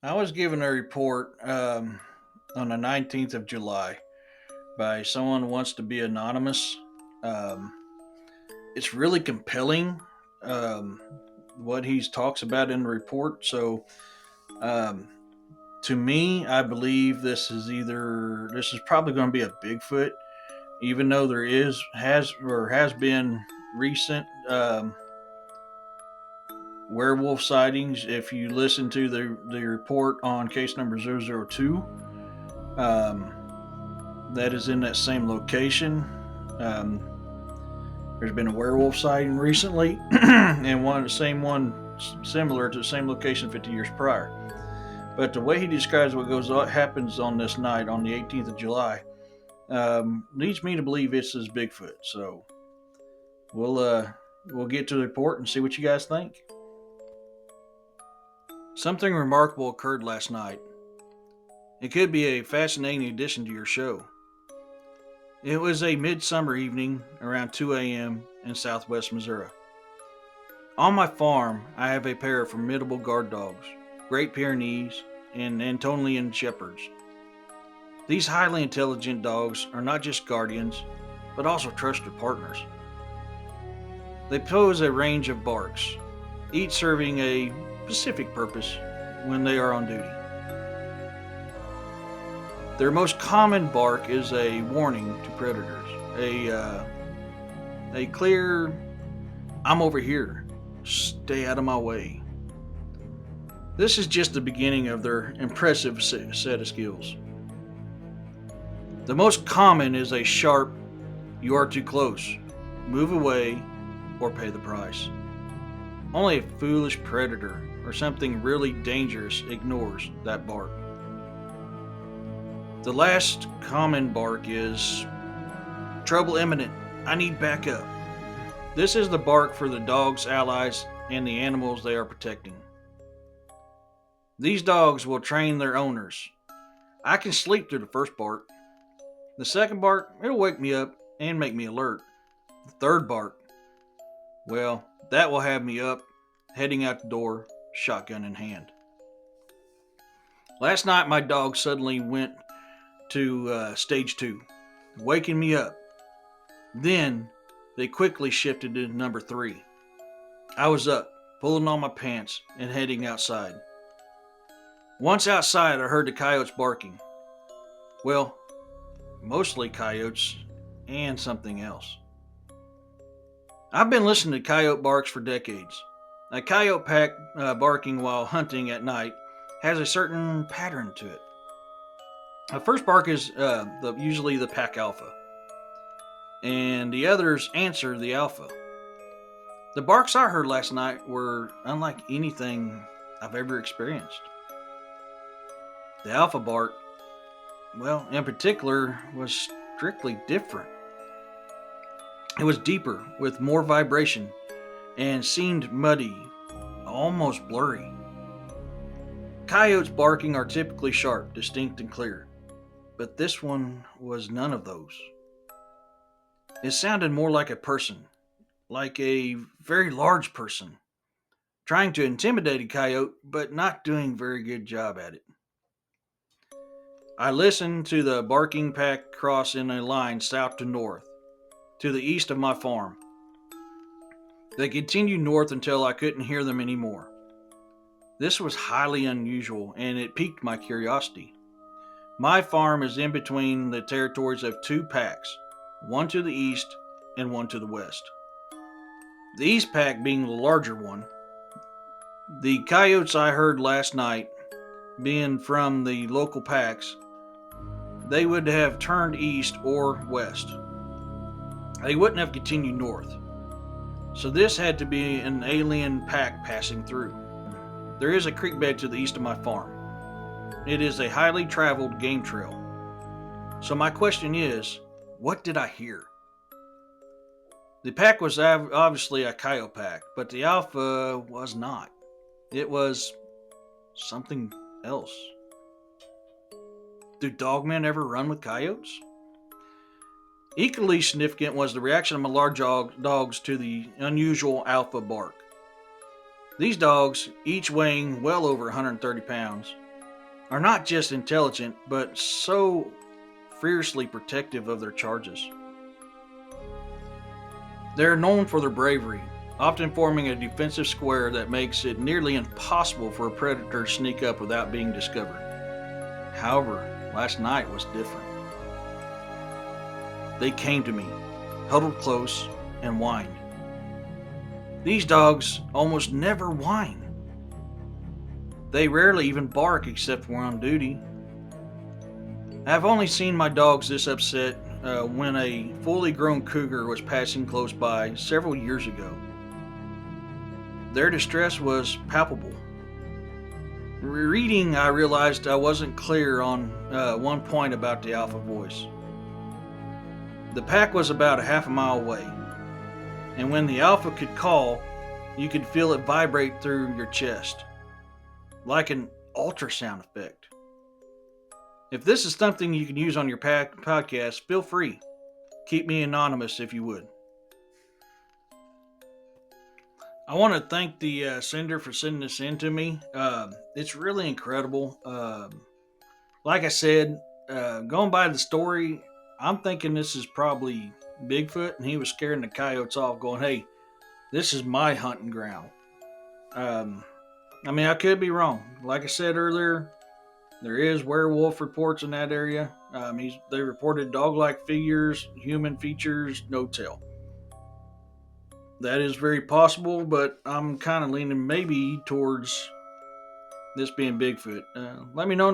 I was given a report on the 19th of July by someone who wants to be anonymous. Um, it's really compelling um, what he talks about in the report. So, um, to me, I believe this is probably going to be a Bigfoot, even though there has been recent werewolf sightings. If you listen to the report on case number 002, um, that is in that same location. Um, there's been a werewolf sighting recently, and the same one similar to the same location 50 years prior. But the way he describes what happens on this night, on the 18th of July, leads me to believe this is Bigfoot. So we'll uh, we'll get to the report and see what you guys think. Something remarkable occurred last night. It could be a fascinating addition to your show. It was a midsummer evening around 2 a.m. in southwest Missouri. On my farm, I have a pair of formidable guard dogs, Great Pyrenees and Antonian Shepherds. These highly intelligent dogs are not just guardians, but also trusted partners. They pose a range of barks, each serving a specific purpose when they are on duty. Their most common bark is a warning to predators, a clear, "I'm over here, stay out of my way." This is just the beginning of their impressive set of skills. The most common is a sharp, "You are too close, move away, or pay the price." Only a foolish predator or something really dangerous ignores that bark. The last common bark is, "Trouble imminent, I need backup." This is the bark for the dog's allies and the animals they are protecting. These dogs will train their owners. I can sleep through the first bark. The second bark, it'll wake me up and make me alert. The third bark, well, that will have me up, heading out the door, shotgun in hand. Last night, my dog suddenly went to stage 2, waking me up. Then they quickly shifted to number 3. I was up, pulling on my pants, and heading outside. Once outside, I heard the coyotes barking. Well, mostly coyotes and something else. I've been listening to coyote barks for decades. A coyote pack barking while hunting at night has a certain pattern to it. The first bark is usually the pack alpha, and the others answer the alpha. The barks I heard last night were unlike anything I've ever experienced. The alpha bark, well, in particular, was strictly different. It was deeper, with more vibration, and seemed muddy, almost blurry. Coyotes barking are typically sharp, distinct, and clear, but this one was none of those. It sounded more like a person, like a very large person, trying to intimidate a coyote, but not doing a very good job at it. I listened to the barking pack cross in a line south to north, to the east of my farm. They continued north until I couldn't hear them anymore. This was highly unusual, and it piqued my curiosity. My farm is in between the territories of 2 packs, one to the east and one to the west. The east pack being the larger one. The coyotes I heard last night, being from the local packs, they would have turned east or west. They wouldn't have continued north. So this had to be an alien pack passing through. There is a creek bed to the east of my farm. It is a highly traveled game trail. So my question is, what did I hear? The pack was obviously a coyote pack, but the alpha was not. It was something else. Do dogmen ever run with coyotes? Equally significant was the reaction of my large dogs to the unusual alpha bark. These dogs, each weighing well over 130 pounds, are not just intelligent, but so fiercely protective of their charges. They are known for their bravery, often forming a defensive square that makes it nearly impossible for a predator to sneak up without being discovered. However, last night was different. They came to me, huddled close, and whined. These dogs almost never whine. They rarely even bark except when on duty. I've only seen my dogs this upset when a fully grown cougar was passing close by several years ago. Their distress was palpable. Reading, I realized I wasn't clear on one point about the alpha voice. The pack was about a half a mile away, and when the alpha could call, you could feel it vibrate through your chest, like an ultrasound effect. If this is something you can use on your podcast, feel free. Keep me anonymous if you would. I want to thank the sender for sending this in to me. It's really incredible. Like I said, going by the story, I'm thinking this is probably Bigfoot, and he was scaring the coyotes off, going, "Hey, this is my hunting ground." Um, I mean, I could be wrong. Like I said earlier, there is werewolf reports in that area. They reported dog-like figures, human features, no tail. That is very possible, but I'm kind of leaning maybe towards this being Bigfoot. Let me know in the